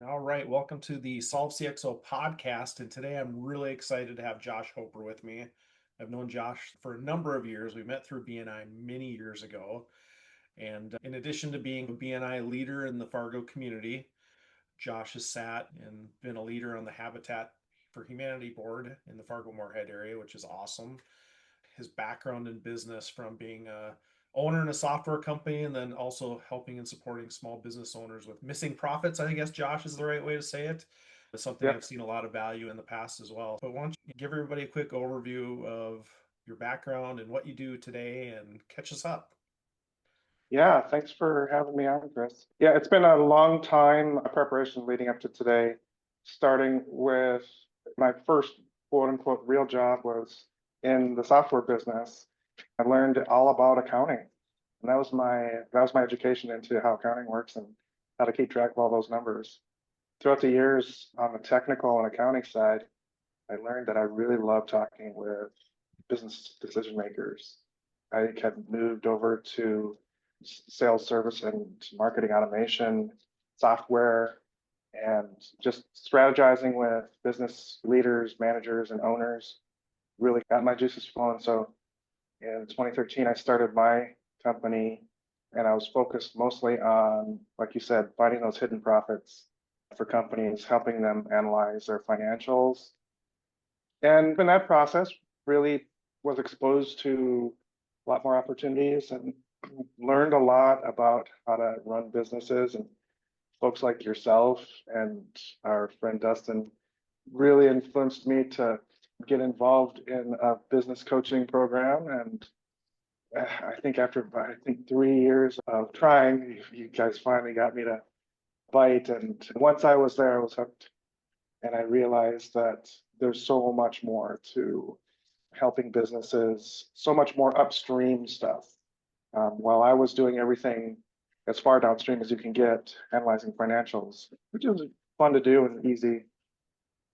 All right, welcome to the SolveCXO podcast. And today I'm really excited to have Josh Hoper with me. I've known Josh for a number of years. We met through BNI many years ago. And in addition to being a BNI leader in the Fargo community, Josh has sat and been a leader on the Habitat for Humanity board in the Fargo Moorhead area, which is awesome. His background in business from being a owner in a software company and then also helping and supporting small business owners with missing profits. I guess Josh is the right way to say it. It's something Yeah, I've seen a lot of value in the past as well. But why don't you give everybody a quick overview of your background and what you do today and catch us up? yeah. Thanks for having me on, Chris. Yeah, it's been a long time preparation leading up to today, starting with my first quote unquote real job was in the software business. I learned all about accounting. And that was my education into how accounting works and how to keep track of all those numbers. Throughout the years on the technical and accounting side, I learned that I really love talking with business decision makers. I had moved over to sales service and marketing automation, software, and just strategizing with business leaders, managers, and owners really got my juices flowing. So in 2013, I started my company and I was focused mostly on, like you said, finding those hidden profits for companies, helping them analyze their financials. And in that process, really was exposed to a lot more opportunities and learned a lot about how to run businesses. And folks like yourself and our friend Dustin really influenced me to get involved in a business coaching program. And I think after 3 years of trying, you guys finally got me to bite. And once I was there, I was hooked. And I realized that there's so much more to helping businesses, so much more upstream stuff. While I was doing everything as far downstream as you can get, analyzing financials, which is fun to do and easy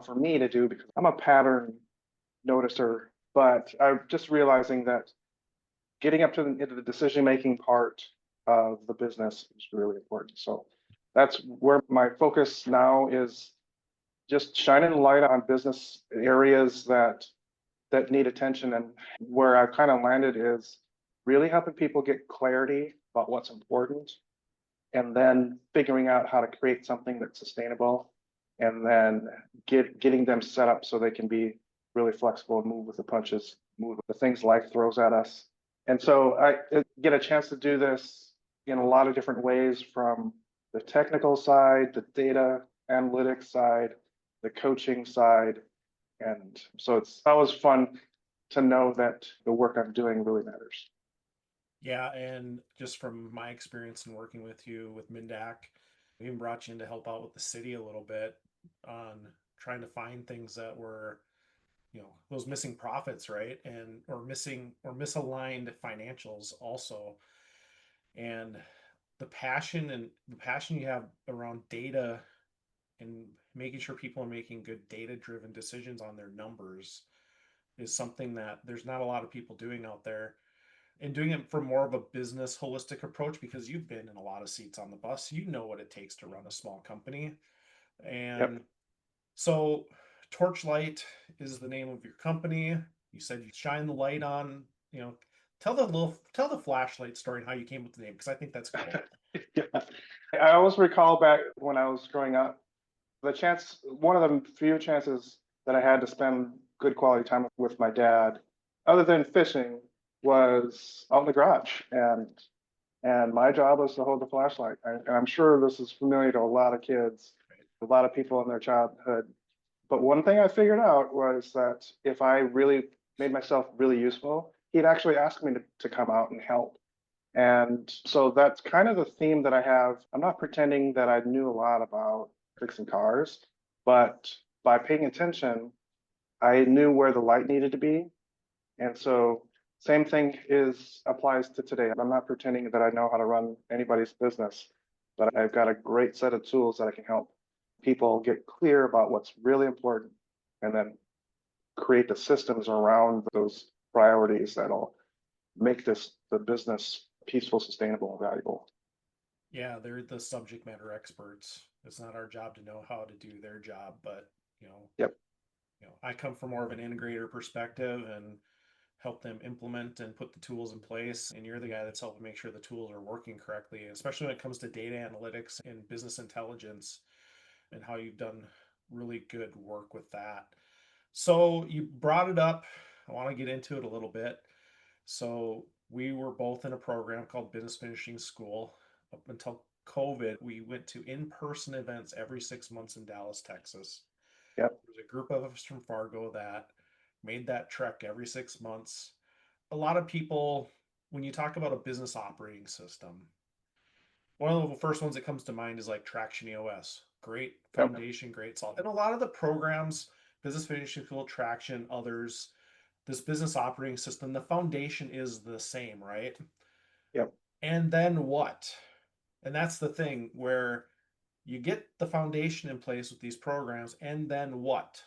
for me to do because I'm a pattern noticer. But I'm just realizing that getting up to into the decision making part of the business is really important. So that's where my focus now is, just shining a light on business areas that need attention. And where I've kind of landed is really helping people get clarity about what's important and then figuring out how to create something that's sustainable and then getting them set up so they can be really flexible and move with the punches, move with the things life throws at us. And so I get a chance to do this in a lot of different ways, from the technical side, the data analytics side, the coaching side. And so it's always fun to know that the work I'm doing really matters. Yeah, and just from my experience in working with you with Mindac, we even brought you in to help out with the city a little bit on trying to find things that were, those missing profits, right? And or missing or misaligned financials also. And the passion you have around data and making sure people are making good data driven decisions on their numbers is something that there's not a lot of people doing out there, and doing it from more of a business holistic approach because you've been in a lot of seats on the bus. You know what it takes to run a small company. Yep. And so Torchlight is the name of your company. You said you shine the light on, tell the flashlight story and how you came with the name because I think that's cool. Yeah. I always recall back when I was growing up, one of the few chances that I had to spend good quality time with my dad, other than fishing, was out in the garage. And my job was to hold the flashlight. And I'm sure this is familiar to a lot of kids, a lot of people in their childhood. But one thing I figured out was that if I really made myself really useful, he'd actually ask me to come out and help. And so that's kind of the theme that I have. I'm not pretending that I knew a lot about fixing cars, but by paying attention, I knew where the light needed to be. And so same thing is applies to today. I'm not pretending that I know how to run anybody's business, but I've got a great set of tools that I can help people get clear about what's really important and then create the systems around those priorities that'll make the business peaceful, sustainable, and valuable. Yeah, they're the subject matter experts. It's not our job to know how to do their job, but you know, Yep. I come from more of an integrator perspective and help them implement and put the tools in place. And you're the guy that's helping make sure the tools are working correctly, especially when it comes to data analytics and business intelligence and how you've done really good work with that. So you brought it up. I want to get into it a little bit. So we were both in a program called Business Finishing School up until COVID. We went to in-person events every 6 months in Dallas, Texas. Yep. There's a group of us from Fargo that made that trek every 6 months. A lot of people, when you talk about a business operating system, one of the first ones that comes to mind is like Traction EOS. Great Yep. foundation, great solve. And a lot of the programs, Business Finishing School, Traction, others, this business operating system, the foundation is the same, right? Yep. And then what? And that's the thing where you get the foundation in place with these programs, and then what?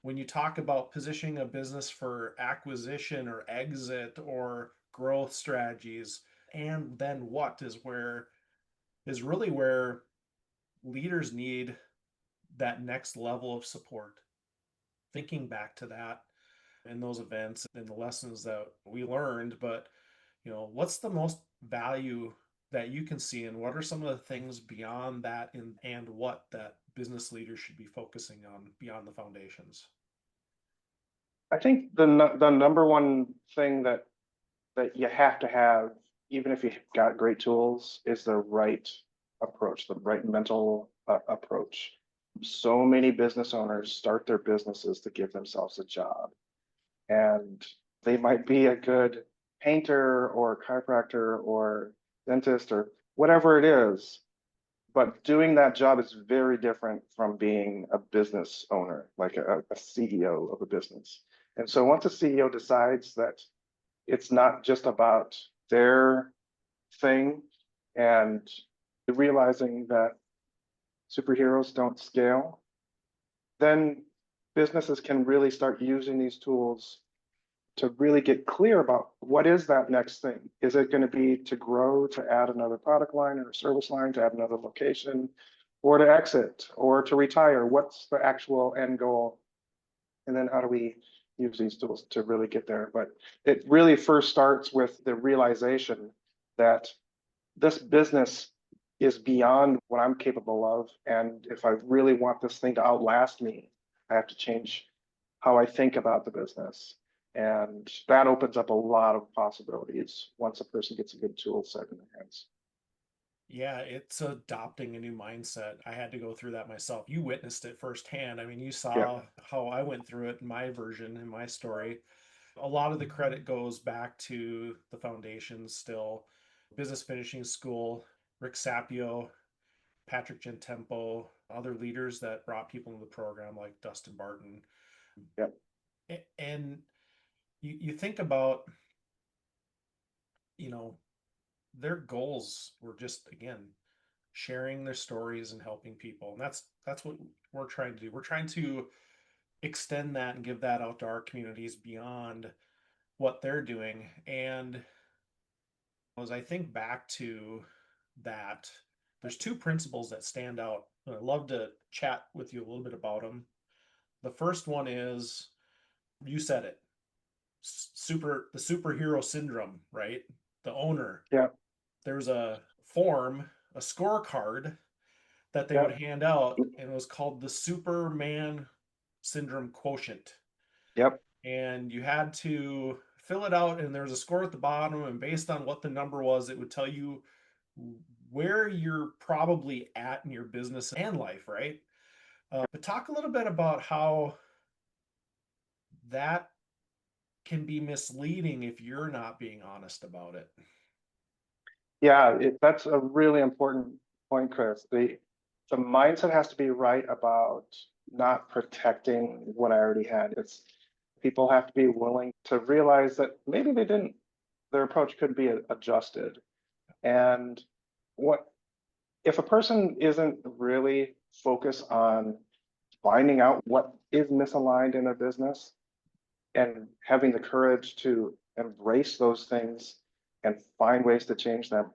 When you talk about positioning a business for acquisition or exit or growth strategies, and then what is really where leaders need that next level of support. Thinking back to that in those events and the lessons that we learned, but what's the most value that you can see, and what are some of the things beyond that, and what that business leaders should be focusing on beyond the foundations? I think the number one thing that you have to have, even if you've got great tools, is the right approach, the right mental approach. So many business owners start their businesses to give themselves a job, and they might be a good painter or chiropractor or dentist or whatever it is, but doing that job is very different from being a business owner, like a CEO of a business. And so once a CEO decides that it's not just about their thing, and realizing that superheroes don't scale, then businesses can really start using these tools to really get clear about what is that next thing. Is it going to be to grow, to add another product line or a service line, to add another location, or to exit, or to retire? What's the actual end goal? And then how do we use these tools to really get there? But it really first starts with the realization that this business is beyond what I'm capable of. And if I really want this thing to outlast me, I have to change how I think about the business. And that opens up a lot of possibilities once a person gets a good tool set in their hands. Yeah, it's adopting a new mindset. I had to go through that myself. You witnessed it firsthand. I mean, you Yeah. saw how I went through it in my version, in my story. A lot of the credit goes back to the foundations still. Business Finishing School, Rick Sapio, Patrick Gentempo, other leaders that brought people into the program like Dustin Barton. Yeah. And you think about, you know, their goals were just, again, sharing their stories and helping people. And that's what we're trying to do. We're trying to extend that and give that out to our communities beyond what they're doing. And as I think back to that, there's two principles that stand out. And I'd love to chat with you a little bit about them. The first one is, you said it, the superhero syndrome, right? The owner. Yeah. There's a form, a scorecard that they Yeah. would hand out, and it was called the Superman Syndrome Quotient. Yep. And you had to fill it out, and there was a score at the bottom, and based on what the number was, it would tell you where you're probably at in your business and life, right? But talk a little bit about how that can be misleading if you're not being honest about it. Yeah, that's a really important point, Chris. The mindset has to be right about not protecting what I already had. It's people have to be willing to realize that maybe their approach could be adjusted. And what if a person isn't really focused on finding out what is misaligned in their business and having the courage to embrace those things and find ways to change them,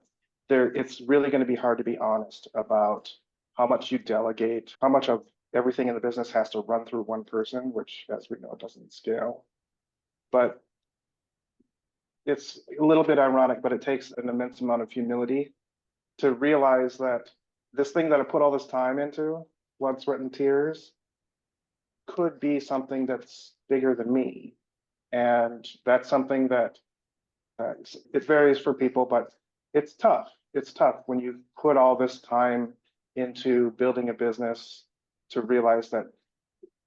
it's really going to be hard to be honest about how much you delegate, how much of everything in the business has to run through one person, which, as we know, doesn't scale. But it's a little bit ironic, but it takes an immense amount of humility to realize that this thing that I put all this time into, blood, sweat, and tears, could be something that's bigger than me. And that's something that it varies for people, but it's tough. It's tough when you put all this time into building a business to realize that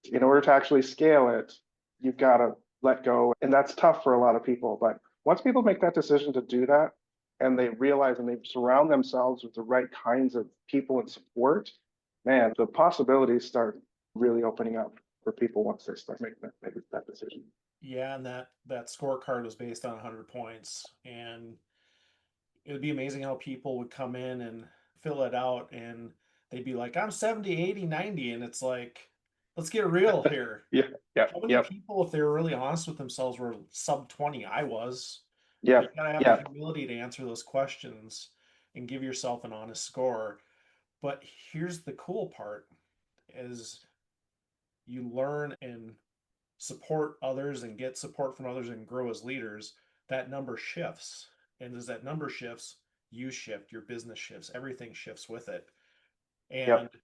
in order to actually scale it, you've got to let go. And that's tough for a lot of people. But once people make that decision to do that, and they realize and they surround themselves with the right kinds of people and support, man, the possibilities start really opening up for people once they start making that decision. Yeah, and that scorecard was based on 100 points, and it would be amazing how people would come in and fill it out, and they'd be like, I'm 70, 80, 90, and it's like, let's get real here. Yeah, yeah, How many yeah, people, if they were really honest with themselves, were sub 20? I was. yeah, But you gotta have the yeah. humility to answer those questions and give yourself an honest score. But here's the cool part is you learn and support others and get support from others and grow as leaders, that number shifts. And as that number shifts, you shift, your business shifts, everything shifts with it. And Yep,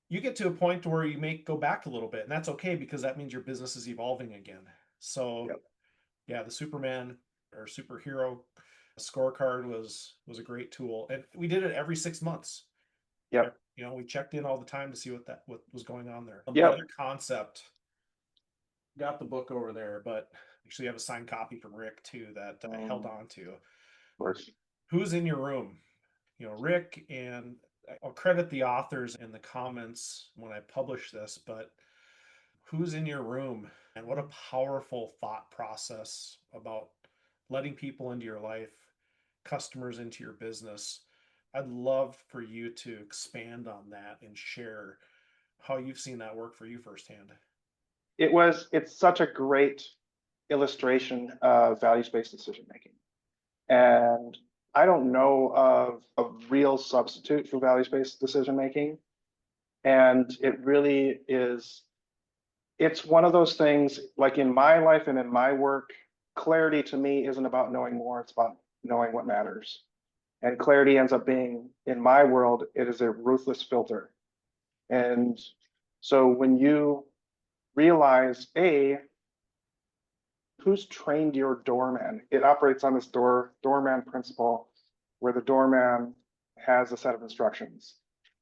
you get to a point where you may go back a little bit, and that's okay because that means your business is evolving again. So yep, yeah, the Superman or superhero scorecard was a great tool, and we did it every 6 months. yep, We checked in all the time to see what was going on there. The yep. other concept, got the book over there, but actually have a signed copy from Rick too that I held Of on to. course. Who's in your room? Rick, and I'll credit the authors in the comments when I publish this, but who's in your room? And what a powerful thought process about letting people into your life, customers into your business. I'd love for you to expand on that and share how you've seen that work for you firsthand. It's such a great illustration of values-based decision making. And I don't know of a real substitute for values-based decision making. And it really is, it's one of those things like in my life and in my work, clarity to me isn't about knowing more, it's about knowing what matters. And clarity ends up being, in my world, it is a ruthless filter. And so when you realize, A, who's trained your doorman? It operates on this doorman principle where the doorman has a set of instructions.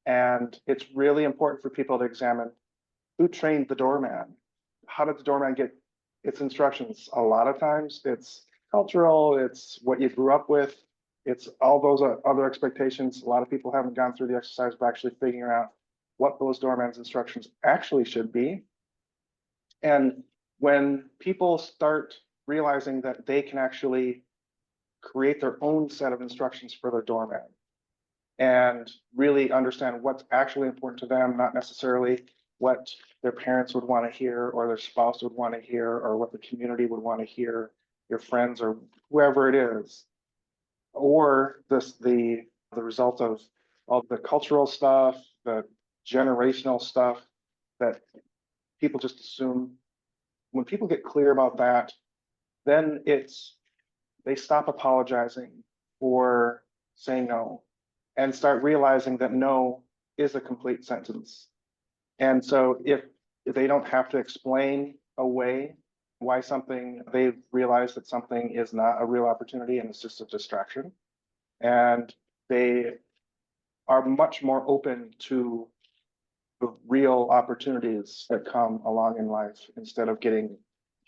And it's really important for people to examine who trained the doorman? How did the doorman get its instructions? A lot of times it's cultural, it's what you grew up with, it's all those other expectations. A lot of people haven't gone through the exercise of actually figuring out what those doorman's instructions actually should be. And when people start realizing that they can actually create their own set of instructions for their doorman and really understand what's actually important to them, not necessarily what their parents would want to hear or their spouse would want to hear or what the community would want to hear, your friends or whoever it is, or the result of all the cultural stuff, the generational stuff that people just assume. When people get clear about that, then they stop apologizing for saying no and start realizing that no is a complete sentence. And so if they don't have to explain away why they've realized that something is not a real opportunity and it's just a distraction. And they are much more open to the real opportunities that come along in life instead of getting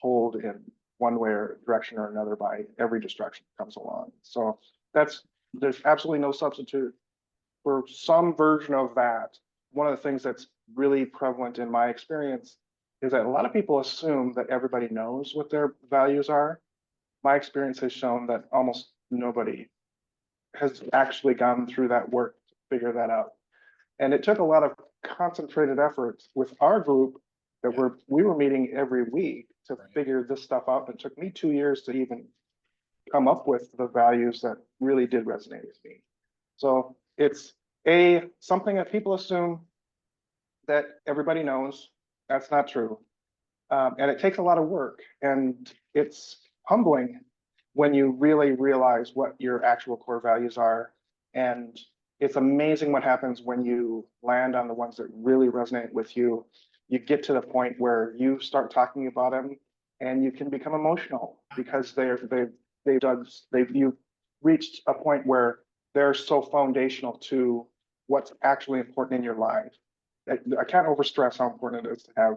pulled in one way or direction or another by every distraction that comes along. So there's absolutely no substitute for some version of that. One of the things that's really prevalent in my experience is that a lot of people assume that everybody knows what their values are. My experience has shown that almost nobody has actually gone through that work to figure that out. And it took a lot of concentrated effort with our group that Yeah. we were meeting every week to Right. figure this stuff out. It took me 2 years to even come up with the values that really did resonate with me. So it's something that people assume that everybody knows. That's not true. And it takes a lot of work, and it's humbling when you really realize what your actual core values are. And it's amazing what happens when you land on the ones that really resonate with you. You get to the point where you start talking about them, and you can become emotional because you've reached a point where they're so foundational to what's actually important in your life. I can't overstress how important it is to have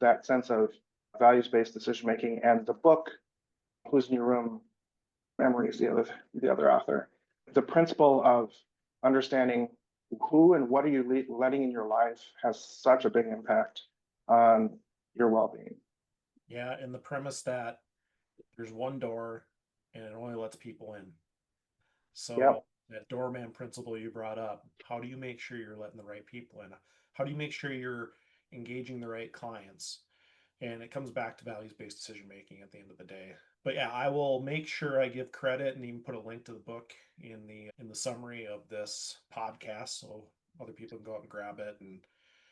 that sense of values-based decision making. And the book, Who's in Your Room, Memory is the other author. The principle of understanding who and what are you letting in your life has such a big impact on your well-being. Yeah, and the premise that there's one door and it only lets people in. So Yep. that doorman principle you brought up, how do you make sure you're letting the right people in? How do you make sure you're engaging the right clients? And it comes back to values-based decision making at the end of the day. But yeah, I will make sure I give credit and even put a link to the book in the summary of this podcast so other people can go out and grab it. And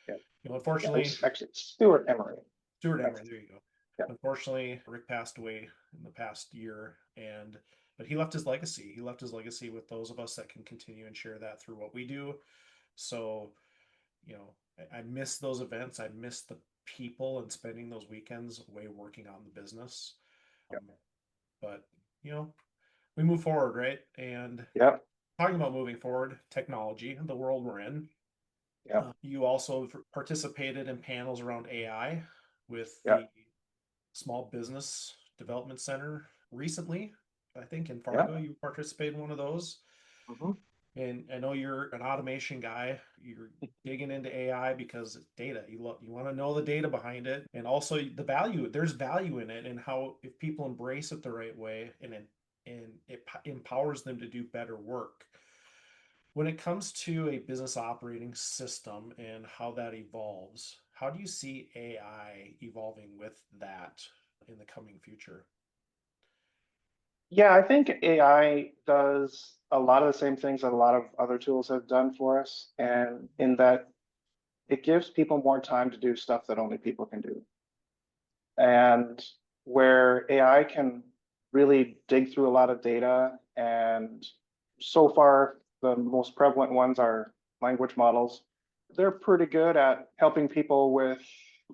Yep. Yeah, it unfortunately, was actually Stuart Emery. Stuart That's, Emery, there you go. yeah. Unfortunately, Rick passed away in the past year, and but he left his legacy. He left his legacy with those of us that can continue and share that through what we do. So, I miss those events. I miss the people and spending those weekends away working on the business. Yep. But we move forward, right? And Yep. talking about moving forward, technology, the world we're in. Yep. You also participated in panels around AI with the Yep. Small Business Development Center recently. I think in Fargo, Yep. you participated in one of those. Mm-hmm. And I know you're an automation guy. You're digging into AI because it's data. You want to know the data behind it, and also the value. There's value in it, and how if people embrace it the right way, and it empowers them to do better work. When it comes to a business operating system and how that evolves, how do you see AI evolving with that in the coming future? Yeah, I think AI does a lot of the same things that a lot of other tools have done for us, and in that it gives people more time to do stuff that only people can do. And where AI can really dig through a lot of data, and so far, the most prevalent ones are language models. They're pretty good at helping people with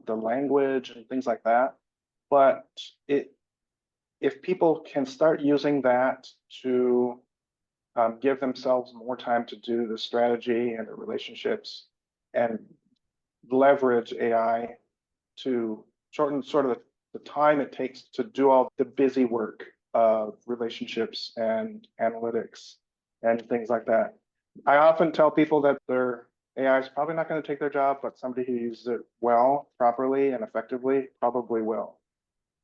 the language and things like that. But if people can start using that to give themselves more time to do the strategy and the relationships and leverage AI to shorten sort of the time it takes to do all the busy work of relationships and analytics and things like that. I often tell people that their AI is probably not going to take their job, but somebody who uses it well, properly, and effectively probably will.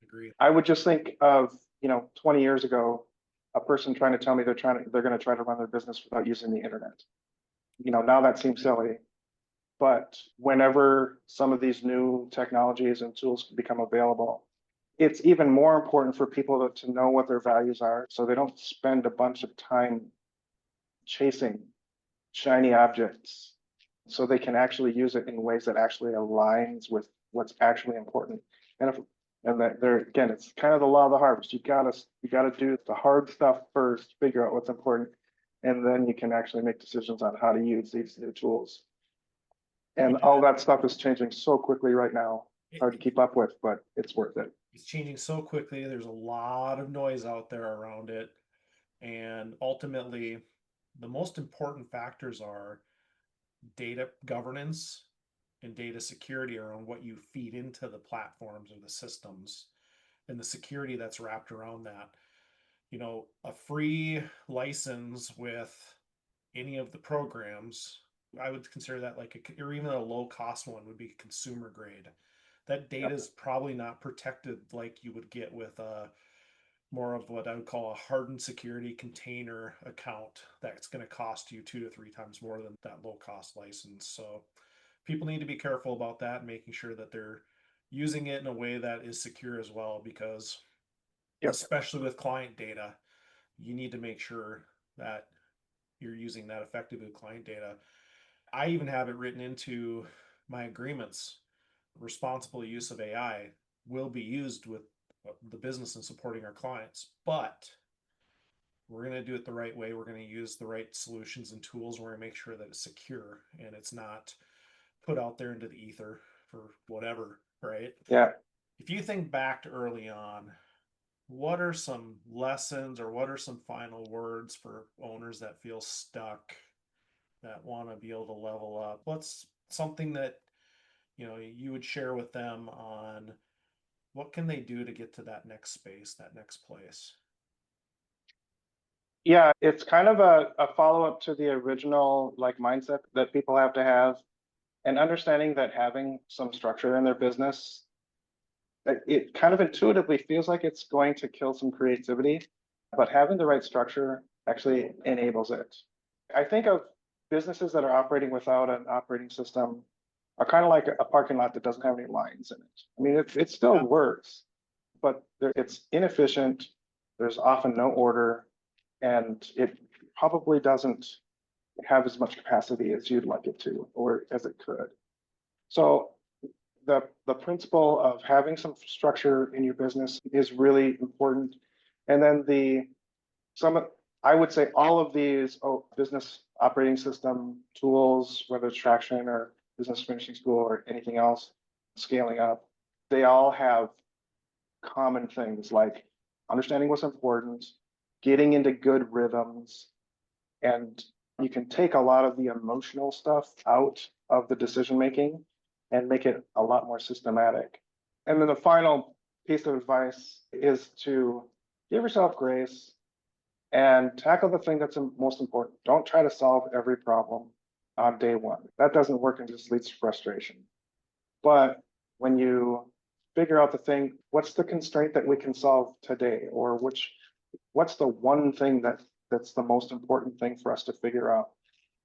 Agree. I would just think of, 20 years ago, a person trying to tell me they're going to try to run their business without using the internet. Now that seems silly, but whenever some of these new technologies and tools become available, it's even more important for people to know what their values are so they don't spend a bunch of time chasing shiny objects, so they can actually use it in ways that actually aligns with what's actually important. And if and that there again, it's kind of the law of the harvest. You gotta do the hard stuff first, figure out what's important, and then you can actually make decisions on how to use these new tools. And Yeah, all that stuff is changing so quickly right now. it, Hard to keep up with, but it's worth it. it's changing so quickly. There's a lot of noise out there around it. And ultimately, the most important factors are data governance and data security around what you feed into the platforms or the systems and the security that's wrapped around that. A free license with any of the programs, I would consider that or even a low cost one would be consumer grade. That data Yep. is probably not protected like you would get with a more of what I would call a hardened security container account that's going to cost you 2 to 3 times more than that low cost license. So people need to be careful about that, making sure that they're using it in a way that is secure as well, because Yep. especially with client data, you need to make sure that you're using that effectively with client data. I even have it written into my agreements. Responsible use of AI will be used with the business and supporting our clients, but we're going to do it the right way. We're going to use the right solutions and tools. We're going to make sure that it's secure and it's not put out there into the ether for whatever, right? Yeah. If you think back to early on, what are some lessons or what are some final words for owners that feel stuck, that want to be able to level up? What's something that you would share with them on what can they do to get to that next space, that next place? Yeah, it's kind of a follow-up to the original like mindset that people have to have, and understanding that having some structure in their business, it kind of intuitively feels like it's going to kill some creativity, but having the right structure actually enables it. I think of businesses that are operating without an operating system are kind of like a parking lot that doesn't have any lines in it. I mean, it still Yeah. works, but it's inefficient. There's often no order, and it probably doesn't have as much capacity as you'd like it to, or as it could. So the principle of having some structure in your business is really important. And then some I would say all of these business operating system tools, whether it's Traction or Business Finishing School or anything else, scaling up, they all have common things like understanding what's important, getting into good rhythms, and you can take a lot of the emotional stuff out of the decision making and make it a lot more systematic. And then the final piece of advice is to give yourself grace and tackle the thing that's most important. Don't try to solve every problem on day one. That doesn't work and just leads to frustration. But when you figure out the thing, what's the constraint that we can solve today? Or what's the one thing that's the most important thing for us to figure out?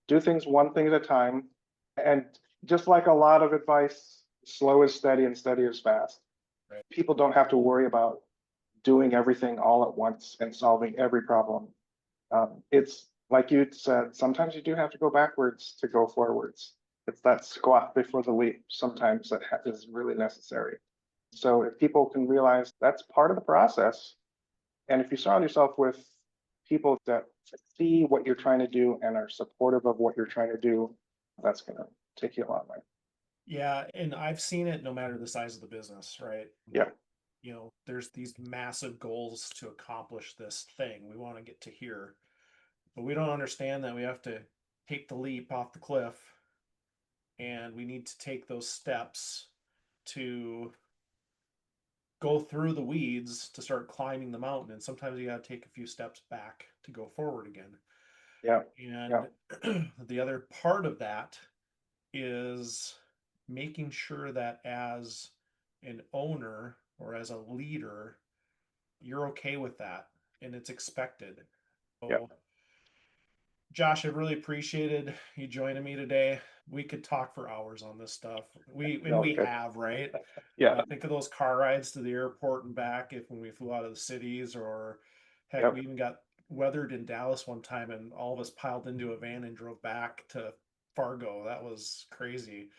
Do things one thing at a time. And just like a lot of advice, slow is steady and steady is fast. Right. People don't have to worry about doing everything all at once and solving every problem. It's like you said, sometimes you do have to go backwards to go forwards. It's that squat before the leap sometimes that is really necessary. So if people can realize that's part of the process, and if you surround yourself with people that see what you're trying to do and are supportive of what you're trying to do, that's going to take you a long way. Yeah, and I've seen it no matter the size of the business, right? Yeah. There's these massive goals to accomplish this thing. We want to get to here, but we don't understand that we have to take the leap off the cliff and we need to take those steps to go through the weeds to start climbing the mountain. And sometimes you got to take a few steps back to go forward again. Yeah. And the other part of that is making sure that as an owner or as a leader, you're okay with that and it's expected. Yeah. So, Josh, I really appreciated you joining me today. We could talk for hours on this stuff. We have, right? Yeah. Think of those car rides to the airport and back if when we flew out of the cities, or heck, Yep. we even got weathered in Dallas one time and all of us piled into a van and drove back to Fargo. That was crazy.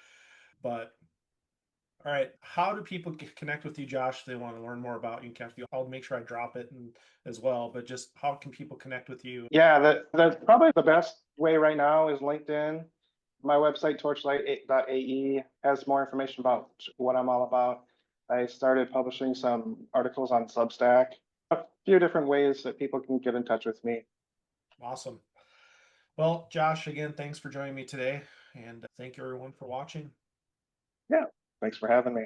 But all right, how do people connect with you, Josh? If they want to learn more about you, connect with you. I'll make sure I drop it as well. But just how can people connect with you? Yeah, that's probably the best way right now is LinkedIn. My website, torchlight.ae, has more information about what I'm all about. I started publishing some articles on Substack, a few different ways that people can get in touch with me. Awesome. Well, Josh, again, thanks for joining me today. And thank you everyone for watching. Yeah, thanks for having me.